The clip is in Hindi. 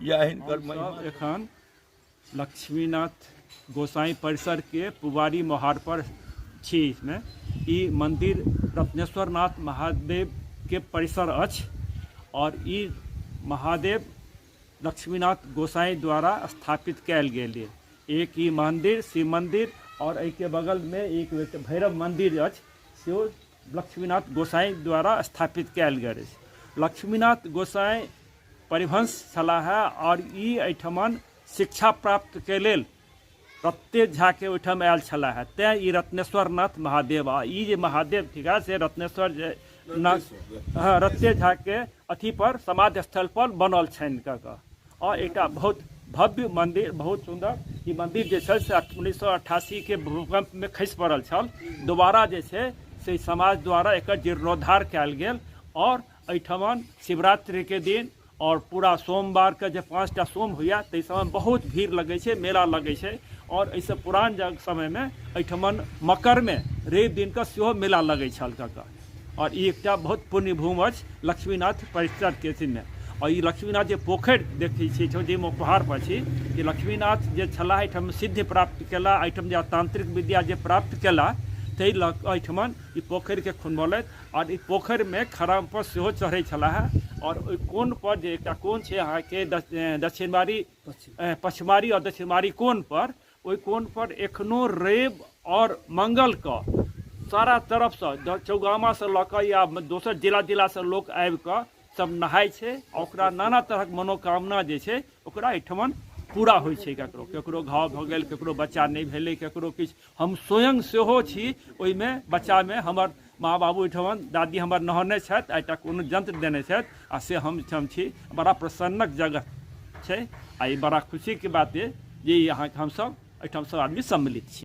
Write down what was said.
यह हिनकर महिमा। एखन लक्ष्मीनाथ गोसाई परिसर के पुवारी मोहार पर छी। इसमें ई मंदिर रत्नेश्वर नाथ महादेव के परिसर अछि और ई महादेव लक्ष्मीनाथ गोसाई द्वारा स्थापित कयल गेल है। एक ही मंदिर शिव मंदिर और एक के बगल में एक भैरव मंदिर अछि से लक्ष्मीनाथ गोसाई द्वारा स्थापित कयल गेल अछि। लक्ष्मीनाथ गोसाई परिवंश छलाह और ई एहिठमन शिक्षा प्राप्त के लेल रत्ते झा के ओहिठाम आयल छलाह। तैं ई रत्नेश्वर नाथ महादेव आ ई जे महादेव थिका से रत्नेश्वर नाथ रत्ते झा के अथी पर समाधि स्थल पर बनल छनि और एक बहुत भव्य मंदिर, बहुत सुंदर। ई मंदिर जे छै से 1988 के भूकंप में खसि पड़ल छल। दोबारा जे छै से समाज द्वारा एकर जीर्णोद्धार कयल गेल और एहिठमन शिवरात्रि के दिन और पूरा सोमवार के जे 5टा सोम होइया ताहि समय बहुत भीड़ लगे छै, मेला लगे छै। और ऐसे पुरान समय में एहिठमन मकर में रवि दिन का सेहो मेला लगे छल और ई एकटा बहुत पुण्य भूमि अछि लक्ष्मीनाथ परिसर के में। और ई लक्ष्मीनाथ जे पोखरि देखै छी जाहिमे पहाड़ पर छी कि लक्ष्मीनाथ जे छलाह एहिठाम सिद्धि प्राप्त केला, एहिठाम जे तांत्रिक विद्या जे प्राप्त केला ताहि एहिठमन ई पोखरि के खुनबौलथि और ई पोखरि में खराम पर सेहो चढ़ै छलाह। और ओहि कोन पर जे एकटा कोन छै अहाँके दक्षिणवारी पश्चिमारी और दक्षिणवारी कोन पर, ओहि कोन पर एखनो रवि और मंगल का सारा तरफ से चौगामा से लऽ कऽ या दोसर जिला से लोग आबि कऽ सब नहाय छै। ओकरा नाना तरहक मनोकामना जे छै ओकरा एहिठमन पूरा होइ छै। ककरो घाव भऽ गेल, ककरो बच्चा नहि भेलै, ककरो किछु। हम स्वयं सेहो छी ओहिमे बच्चामे। हमर माँ बाबू एहिठमन दादी हमर नहने छथि, एकटा कोनो यंत्र देने छथि आ से हम एहिठाम छी। बड़ा प्रसन्नक जगह छै आ ई बड़ा खुशीके बात अइ जे अहाँके हमसब एहिठाम सब आदमी सम्मिलित छी।